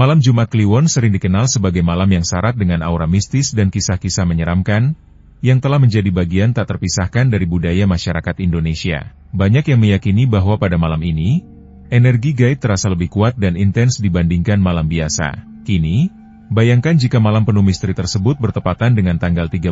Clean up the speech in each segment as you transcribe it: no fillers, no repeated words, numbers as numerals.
Malam Jumat Kliwon sering dikenal sebagai malam yang syarat dengan aura mistis dan kisah-kisah menyeramkan, yang telah menjadi bagian tak terpisahkan dari budaya masyarakat Indonesia. Banyak yang meyakini bahwa pada malam ini, energi gaib terasa lebih kuat dan intens dibandingkan malam biasa. Kini, bayangkan jika malam penuh misteri tersebut bertepatan dengan tanggal 13,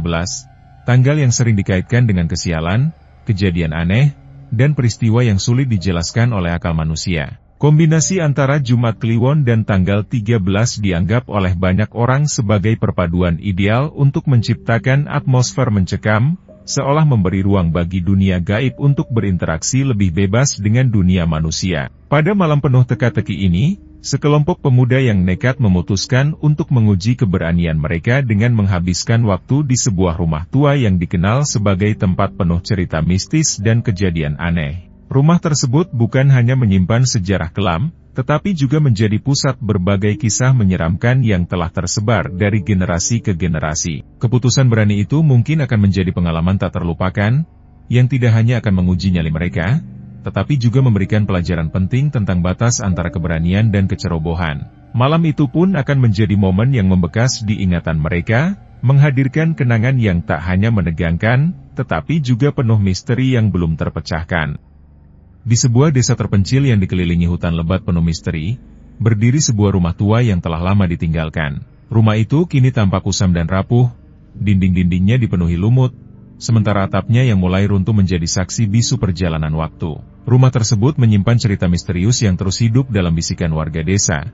tanggal yang sering dikaitkan dengan kesialan, kejadian aneh, dan peristiwa yang sulit dijelaskan oleh akal manusia. Kombinasi antara Jumat Kliwon dan tanggal 13 dianggap oleh banyak orang sebagai perpaduan ideal untuk menciptakan atmosfer mencekam, seolah memberi ruang bagi dunia gaib untuk berinteraksi lebih bebas dengan dunia manusia. Pada malam penuh teka-teki ini, sekelompok pemuda yang nekat memutuskan untuk menguji keberanian mereka dengan menghabiskan waktu di sebuah rumah tua yang dikenal sebagai tempat penuh cerita mistis dan kejadian aneh. Rumah tersebut bukan hanya menyimpan sejarah kelam, tetapi juga menjadi pusat berbagai kisah menyeramkan yang telah tersebar dari generasi ke generasi. Keputusan berani itu mungkin akan menjadi pengalaman tak terlupakan, yang tidak hanya akan menguji nyali mereka, tetapi juga memberikan pelajaran penting tentang batas antara keberanian dan kecerobohan. Malam itu pun akan menjadi momen yang membekas di ingatan mereka, menghadirkan kenangan yang tak hanya menegangkan, tetapi juga penuh misteri yang belum terpecahkan. Di sebuah desa terpencil yang dikelilingi hutan lebat penuh misteri, berdiri sebuah rumah tua yang telah lama ditinggalkan. Rumah itu kini tampak kusam dan rapuh, dinding-dindingnya dipenuhi lumut, sementara atapnya yang mulai runtuh menjadi saksi bisu perjalanan waktu. Rumah tersebut menyimpan cerita misterius yang terus hidup dalam bisikan warga desa,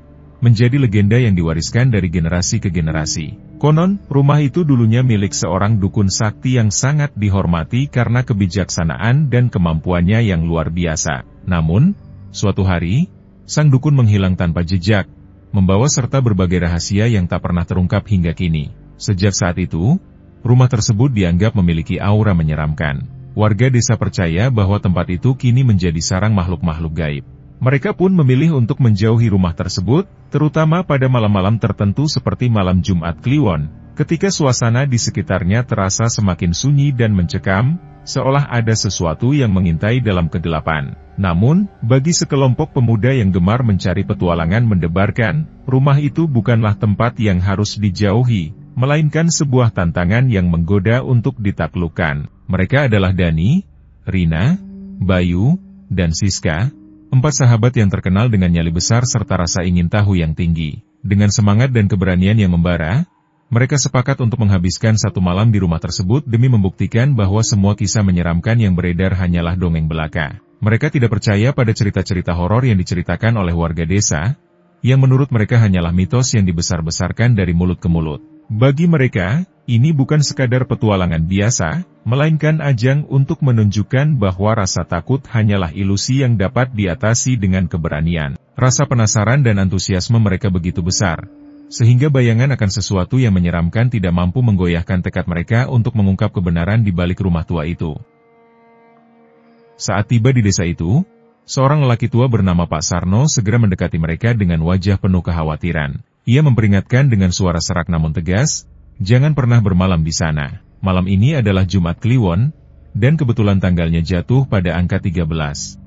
menjadi legenda yang diwariskan dari generasi ke generasi. Konon, rumah itu dulunya milik seorang dukun sakti yang sangat dihormati karena kebijaksanaan dan kemampuannya yang luar biasa. Namun, suatu hari, sang dukun menghilang tanpa jejak, membawa serta berbagai rahasia yang tak pernah terungkap hingga kini. Sejak saat itu, rumah tersebut dianggap memiliki aura menyeramkan. Warga desa percaya bahwa tempat itu kini menjadi sarang makhluk-makhluk gaib. Mereka pun memilih untuk menjauhi rumah tersebut, terutama pada malam-malam tertentu seperti malam Jumat Kliwon, ketika suasana di sekitarnya terasa semakin sunyi dan mencekam, seolah ada sesuatu yang mengintai dalam kegelapan. Namun, bagi sekelompok pemuda yang gemar mencari petualangan mendebarkan, rumah itu bukanlah tempat yang harus dijauhi, melainkan sebuah tantangan yang menggoda untuk ditaklukkan. Mereka adalah Dani, Rina, Bayu, dan Siska, 4 sahabat yang terkenal dengan nyali besar serta rasa ingin tahu yang tinggi. Dengan semangat dan keberanian yang membara, mereka sepakat untuk menghabiskan satu malam di rumah tersebut demi membuktikan bahwa semua kisah menyeramkan yang beredar hanyalah dongeng belaka. Mereka tidak percaya pada cerita-cerita horor yang diceritakan oleh warga desa, yang menurut mereka hanyalah mitos yang dibesar-besarkan dari mulut ke mulut. Bagi mereka, ini bukan sekadar petualangan biasa, melainkan ajang untuk menunjukkan bahwa rasa takut hanyalah ilusi yang dapat diatasi dengan keberanian. Rasa penasaran dan antusiasme mereka begitu besar, sehingga bayangan akan sesuatu yang menyeramkan tidak mampu menggoyahkan tekad mereka untuk mengungkap kebenaran di balik rumah tua itu. Saat tiba di desa itu, seorang lelaki tua bernama Pak Sarno segera mendekati mereka dengan wajah penuh kekhawatiran. Ia memperingatkan dengan suara serak namun tegas, jangan pernah bermalam di sana. Malam ini adalah Jumat Kliwon, dan kebetulan tanggalnya jatuh pada angka 13.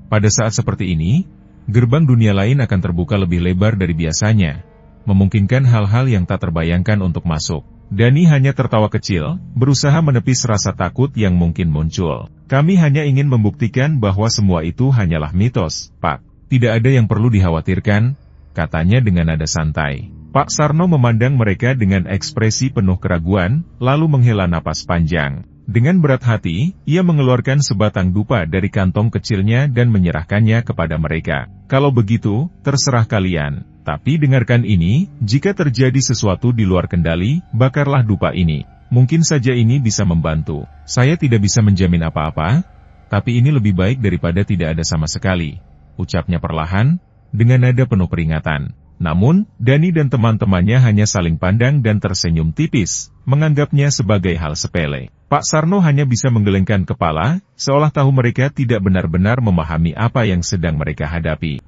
Pada saat seperti ini, gerbang dunia lain akan terbuka lebih lebar dari biasanya, memungkinkan hal-hal yang tak terbayangkan untuk masuk. Dani hanya tertawa kecil, berusaha menepis rasa takut yang mungkin muncul. Kami hanya ingin membuktikan bahwa semua itu hanyalah mitos, Pak. Tidak ada yang perlu dikhawatirkan, katanya dengan nada santai. Pak Sarno memandang mereka dengan ekspresi penuh keraguan, lalu menghela napas panjang. Dengan berat hati, ia mengeluarkan sebatang dupa dari kantong kecilnya dan menyerahkannya kepada mereka. Kalau begitu, terserah kalian. Tapi dengarkan ini, jika terjadi sesuatu di luar kendali, bakarlah dupa ini. Mungkin saja ini bisa membantu. Saya tidak bisa menjamin apa-apa, tapi ini lebih baik daripada tidak ada sama sekali, ucapnya perlahan, dengan nada penuh peringatan. Namun, Dani dan teman-temannya hanya saling pandang dan tersenyum tipis, menganggapnya sebagai hal sepele. Pak Sarno hanya bisa menggelengkan kepala, seolah tahu mereka tidak benar-benar memahami apa yang sedang mereka hadapi.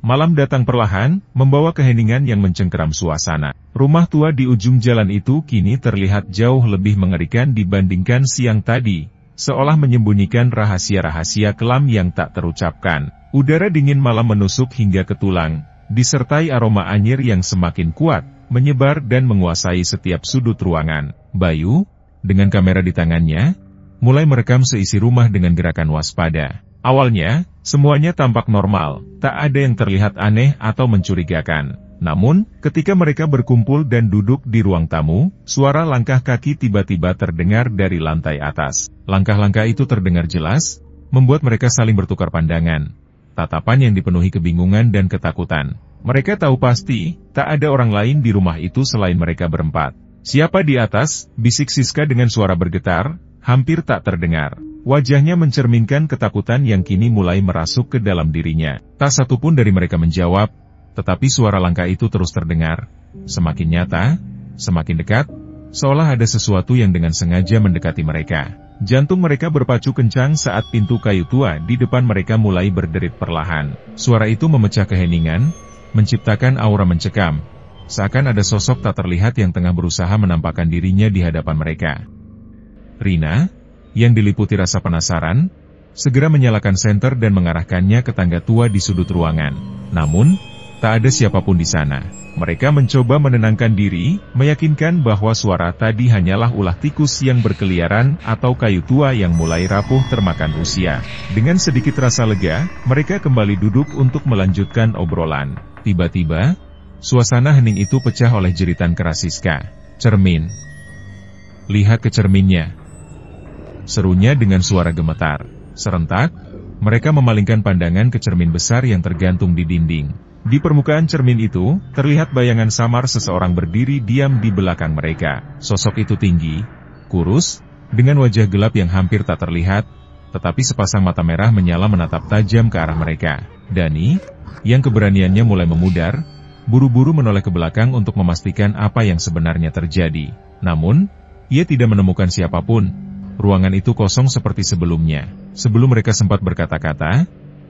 Malam datang perlahan, membawa keheningan yang mencengkeram suasana. Rumah tua di ujung jalan itu kini terlihat jauh lebih mengerikan dibandingkan siang tadi, seolah menyembunyikan rahasia-rahasia kelam yang tak terucapkan. Udara dingin malam menusuk hingga ke tulang, disertai aroma anyir yang semakin kuat, menyebar dan menguasai setiap sudut ruangan. Bayu, dengan kamera di tangannya, mulai merekam seisi rumah dengan gerakan waspada. Awalnya, semuanya tampak normal, tak ada yang terlihat aneh atau mencurigakan. Namun, ketika mereka berkumpul dan duduk di ruang tamu, suara langkah kaki tiba-tiba terdengar dari lantai atas. Langkah-langkah itu terdengar jelas, membuat mereka saling bertukar pandangan. Tatapan yang dipenuhi kebingungan dan ketakutan. Mereka tahu pasti, tak ada orang lain di rumah itu selain mereka berempat. "Siapa di atas?" bisik Siska dengan suara bergetar, hampir tak terdengar. Wajahnya mencerminkan ketakutan yang kini mulai merasuk ke dalam dirinya. Tak satupun dari mereka menjawab, tetapi suara langkah itu terus terdengar. Semakin nyata, semakin dekat, seolah ada sesuatu yang dengan sengaja mendekati mereka. Jantung mereka berpacu kencang saat pintu kayu tua di depan mereka mulai berderit perlahan. Suara itu memecah keheningan, menciptakan aura mencekam. Seakan ada sosok tak terlihat yang tengah berusaha menampakkan dirinya di hadapan mereka. Rina, yang diliputi rasa penasaran, segera menyalakan senter dan mengarahkannya ke tangga tua di sudut ruangan. Namun, tak ada siapapun di sana. Mereka mencoba menenangkan diri, meyakinkan bahwa suara tadi hanyalah ulah tikus yang berkeliaran atau kayu tua yang mulai rapuh termakan usia. Dengan sedikit rasa lega, mereka kembali duduk untuk melanjutkan obrolan. Tiba-tiba, suasana hening itu pecah oleh jeritan keras Siska. "Cermin. Lihat ke cerminnya," serunya dengan suara gemetar. Serentak, mereka memalingkan pandangan ke cermin besar yang tergantung di dinding. Di permukaan cermin itu, terlihat bayangan samar seseorang berdiri diam di belakang mereka. Sosok itu tinggi, kurus, dengan wajah gelap yang hampir tak terlihat, tetapi sepasang mata merah menyala menatap tajam ke arah mereka. Dani, yang keberaniannya mulai memudar, buru-buru menoleh ke belakang untuk memastikan apa yang sebenarnya terjadi. Namun, ia tidak menemukan siapapun. Ruangan itu kosong seperti sebelumnya. Sebelum mereka sempat berkata-kata,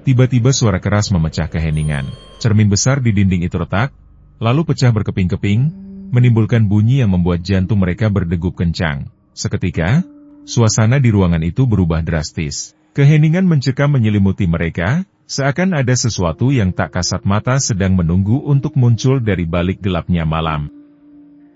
tiba-tiba suara keras memecah keheningan. Cermin besar di dinding itu retak, lalu pecah berkeping-keping, menimbulkan bunyi yang membuat jantung mereka berdegup kencang. Seketika, suasana di ruangan itu berubah drastis. Keheningan mencekam menyelimuti mereka, seakan ada sesuatu yang tak kasat mata sedang menunggu untuk muncul dari balik gelapnya malam.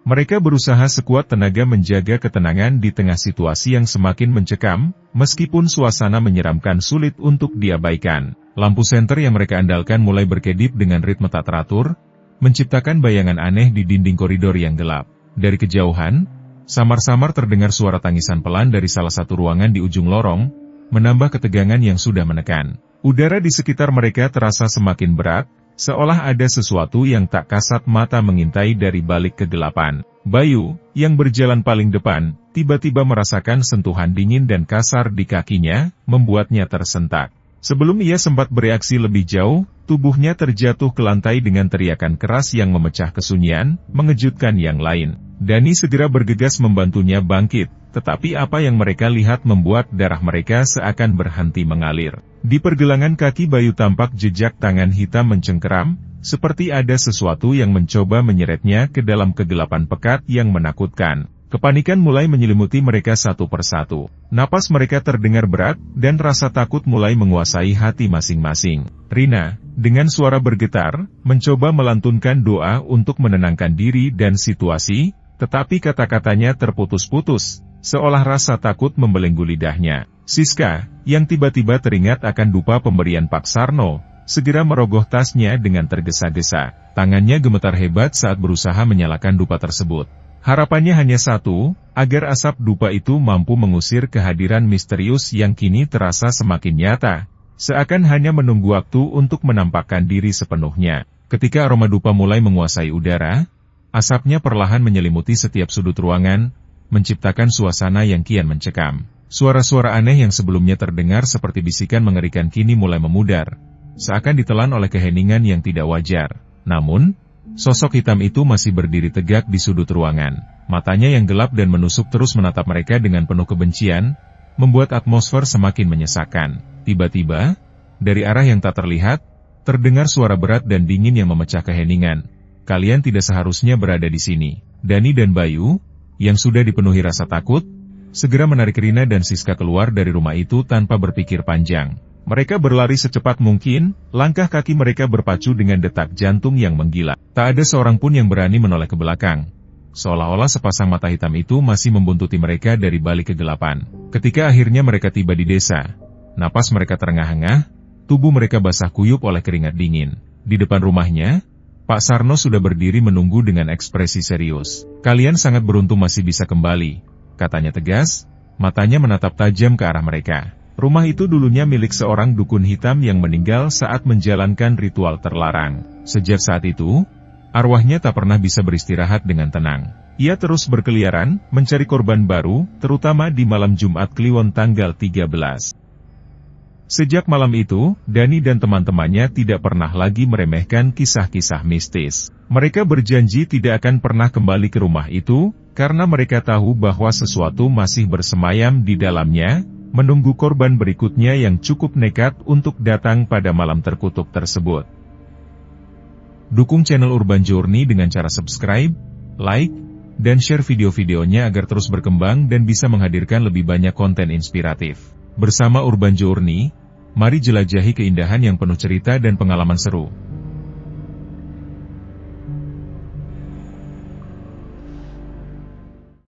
Mereka berusaha sekuat tenaga menjaga ketenangan di tengah situasi yang semakin mencekam, meskipun suasana menyeramkan sulit untuk diabaikan. Lampu senter yang mereka andalkan mulai berkedip dengan ritme tak teratur, menciptakan bayangan aneh di dinding koridor yang gelap. Dari kejauhan, samar-samar terdengar suara tangisan pelan dari salah satu ruangan di ujung lorong, menambah ketegangan yang sudah menekan. Udara di sekitar mereka terasa semakin berat, seolah ada sesuatu yang tak kasat mata mengintai dari balik kegelapan. Bayu, yang berjalan paling depan, tiba-tiba merasakan sentuhan dingin dan kasar di kakinya, membuatnya tersentak. Sebelum ia sempat bereaksi lebih jauh, tubuhnya terjatuh ke lantai dengan teriakan keras yang memecah kesunyian, mengejutkan yang lain. Dani segera bergegas membantunya bangkit, tetapi apa yang mereka lihat membuat darah mereka seakan berhenti mengalir. Di pergelangan kaki Bayu tampak jejak tangan hitam mencengkeram, seperti ada sesuatu yang mencoba menyeretnya ke dalam kegelapan pekat yang menakutkan. Kepanikan mulai menyelimuti mereka satu persatu. Napas mereka terdengar berat, dan rasa takut mulai menguasai hati masing-masing. Rina, dengan suara bergetar, mencoba melantunkan doa untuk menenangkan diri dan situasi, tetapi kata-katanya terputus-putus, seolah rasa takut membelenggu lidahnya. Siska, yang tiba-tiba teringat akan dupa pemberian Pak Sarno, segera merogoh tasnya dengan tergesa-gesa. Tangannya gemetar hebat saat berusaha menyalakan dupa tersebut. Harapannya hanya satu, agar asap dupa itu mampu mengusir kehadiran misterius yang kini terasa semakin nyata, seakan hanya menunggu waktu untuk menampakkan diri sepenuhnya. Ketika aroma dupa mulai menguasai udara, asapnya perlahan menyelimuti setiap sudut ruangan, menciptakan suasana yang kian mencekam. Suara-suara aneh yang sebelumnya terdengar seperti bisikan mengerikan kini mulai memudar, seakan ditelan oleh keheningan yang tidak wajar. Namun, sosok hitam itu masih berdiri tegak di sudut ruangan. Matanya yang gelap dan menusuk terus menatap mereka dengan penuh kebencian, membuat atmosfer semakin menyesakkan. Tiba-tiba, dari arah yang tak terlihat, terdengar suara berat dan dingin yang memecah keheningan. "Kalian tidak seharusnya berada di sini." Dani dan Bayu, yang sudah dipenuhi rasa takut, segera menarik Rina dan Siska keluar dari rumah itu tanpa berpikir panjang. Mereka berlari secepat mungkin, langkah kaki mereka berpacu dengan detak jantung yang menggila. Tak ada seorang pun yang berani menoleh ke belakang. Seolah-olah sepasang mata hitam itu masih membuntuti mereka dari balik kegelapan. Ketika akhirnya mereka tiba di desa, napas mereka terengah-engah, tubuh mereka basah kuyup oleh keringat dingin. Di depan rumahnya, Pak Sarno sudah berdiri menunggu dengan ekspresi serius. "Kalian sangat beruntung masih bisa kembali," katanya tegas, matanya menatap tajam ke arah mereka. Rumah itu dulunya milik seorang dukun hitam yang meninggal saat menjalankan ritual terlarang. Sejak saat itu, arwahnya tak pernah bisa beristirahat dengan tenang. Ia terus berkeliaran, mencari korban baru, terutama di malam Jumat Kliwon tanggal 13. Sejak malam itu, Dani dan teman-temannya tidak pernah lagi meremehkan kisah-kisah mistis. Mereka berjanji tidak akan pernah kembali ke rumah itu, karena mereka tahu bahwa sesuatu masih bersemayam di dalamnya, menunggu korban berikutnya yang cukup nekat untuk datang pada malam terkutuk tersebut. Dukung channel Urban Journey dengan cara subscribe, like, dan share video-videonya agar terus berkembang dan bisa menghadirkan lebih banyak konten inspiratif. Bersama Urban Journey, mari jelajahi keindahan yang penuh cerita dan pengalaman seru.